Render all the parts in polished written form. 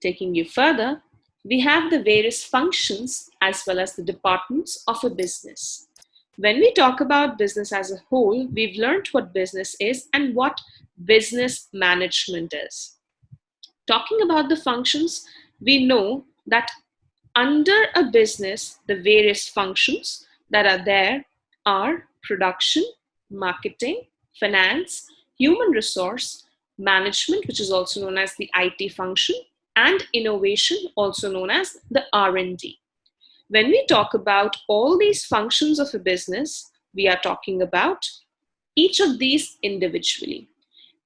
Taking you further, we have the various functions as well as the departments of a business. When we talk about business as a whole, we've learned what business is and what business management is. Talking about the functions, we know that under a business, the various functions that are there are production, marketing, finance, human resource, management, which is also known as the IT function, and innovation, also known as the R&D. When we talk about all these functions of a business, we are talking about each of these individually.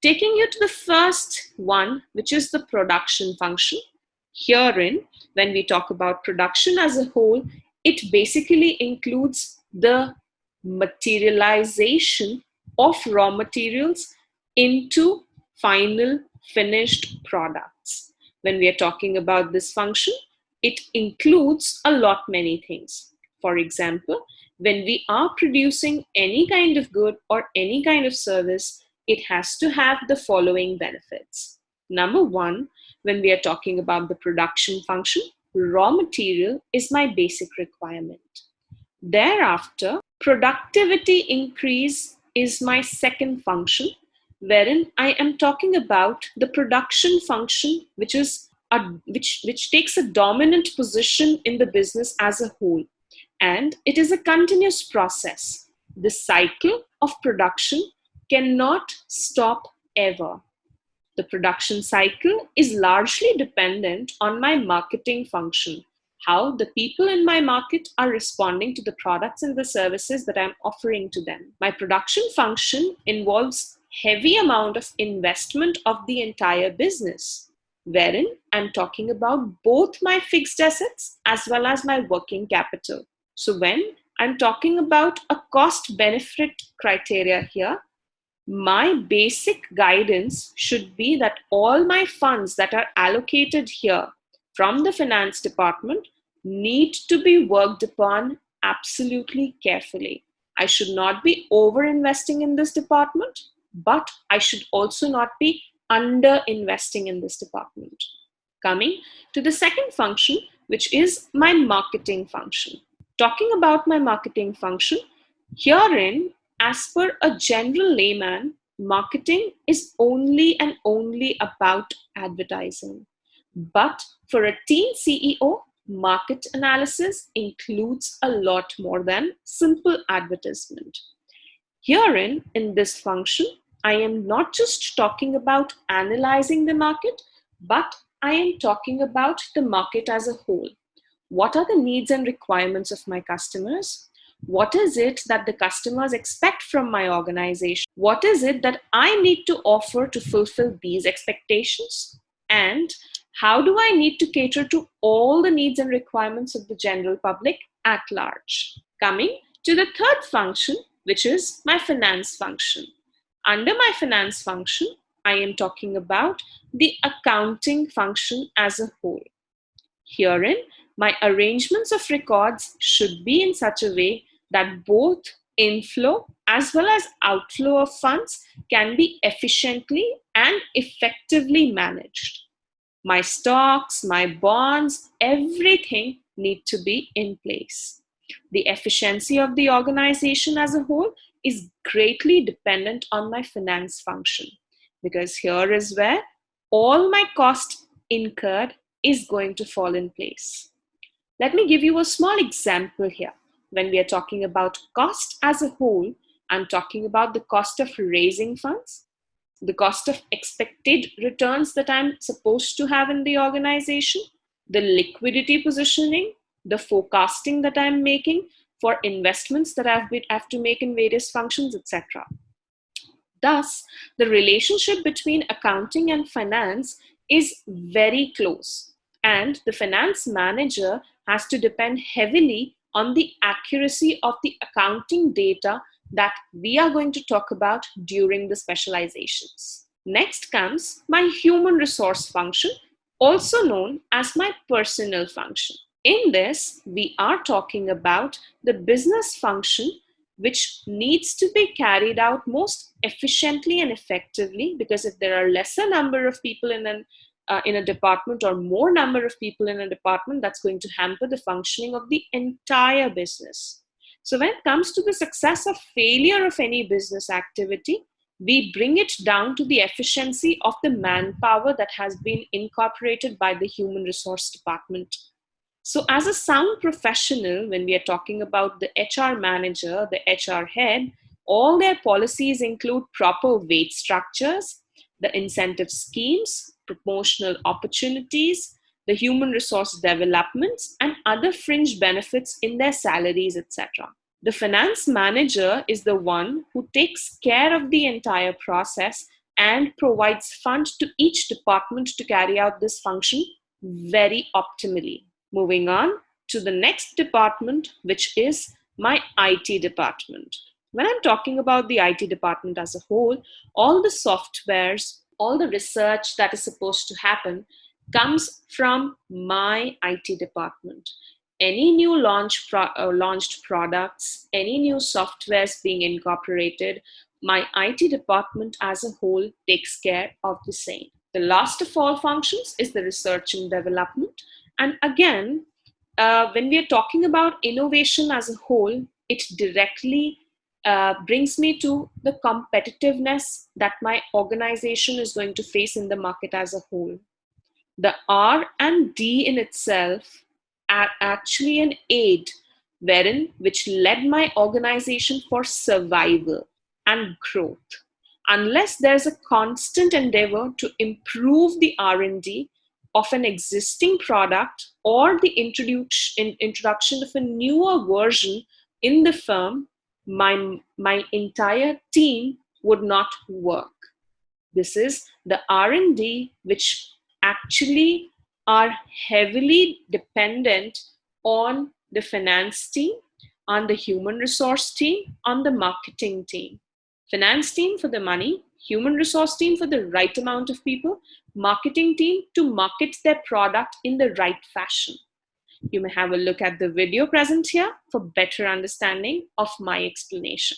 Taking you to the first one, which is the production function. Herein, when we talk about production as a whole, it basically includes the materialization of raw materials into final finished products. When we are talking about this function, it includes a lot many things. For example, when we are producing any kind of good or any kind of service, it has to have the following benefits. Number one, when we are talking about the production function, raw material is my basic requirement. Thereafter, productivity increase is my second function, wherein I am talking about the production function, which takes a dominant position in the business as a whole. And it is a continuous process. The cycle of production cannot stop ever. The production cycle is largely dependent on my marketing function, how the people in my market are responding to the products and the services that I'm offering to them. My production function involves heavy amount of investment of the entire business, wherein I'm talking about both my fixed assets as well as my working capital. So when I'm talking about a cost-benefit criteria here, my basic guidance should be that all my funds that are allocated here from the finance department need to be worked upon absolutely carefully. I should not be over-investing in this department, but I should also not be under-investing in this department. Coming to the second function, which is my marketing function. Talking about my marketing function, herein, as per a general layman, marketing is only and only about advertising. But for a teen CEO, market analysis includes a lot more than simple advertisement. Herein, in this function, I am not just talking about analyzing the market, but I am talking about the market as a whole. What are the needs and requirements of my customers? What is it that the customers expect from my organization? What is it that I need to offer to fulfill these expectations? And how do I need to cater to all the needs and requirements of the general public at large? Coming to the third function, which is my finance function. Under my finance function, I am talking about the accounting function as a whole. Herein, my arrangements of records should be in such a way that both inflow as well as outflow of funds can be efficiently and effectively managed. My stocks, my bonds, everything need to be in place. The efficiency of the organization as a whole is greatly dependent on my finance function, because here is where all my cost incurred is going to fall in place. Let me give you a small example here. When we are talking about cost as a whole, I'm talking about the cost of raising funds, the cost of expected returns that I'm supposed to have in the organization, the liquidity positioning, the forecasting that I'm making for investments that I have to make in various functions, etc. Thus, the relationship between accounting and finance is very close, and the finance manager has to depend heavily on the accuracy of the accounting data that we are going to talk about during the specializations. Next comes my human resource function, also known as my personnel function. In this, we are talking about the business function which needs to be carried out most efficiently and effectively, because if there are lesser number of people in an in a department or more number of people in a department, that's going to hamper the functioning of the entire business. So when it comes to the success or failure of any business activity, we bring it down to the efficiency of the manpower that has been incorporated by the human resource department. So as a sound professional, when we are talking about the HR manager, the HR head, all their policies include proper wage structures, the incentive schemes, promotional opportunities, the human resource developments, and other fringe benefits in their salaries, etc. The finance manager is the one who takes care of the entire process and provides funds to each department to carry out this function very optimally. Moving on to the next department, which is my IT department. When I'm talking about the IT department as a whole, all the softwares, all the research that is supposed to happen comes from my IT department. Any new launched products, any new softwares being incorporated, my IT department as a whole takes care of the same. The last of all functions is the research and development. And again, when we are talking about innovation as a whole, it directly brings me to the competitiveness that my organization is going to face in the market as a whole. The R and D in itself are actually an aid which led my organization for survival and growth. Unless there's a constant endeavor to improve the R&D of an existing product or the introduction of a newer version in the firm, my entire team would not work. This is the R&D which actually are heavily dependent on the finance team, on the human resource team, on the marketing team. Finance team for the money, human resource team for the right amount of people, marketing team to market their product in the right fashion. You may have a look at the video present here for better understanding of my explanation.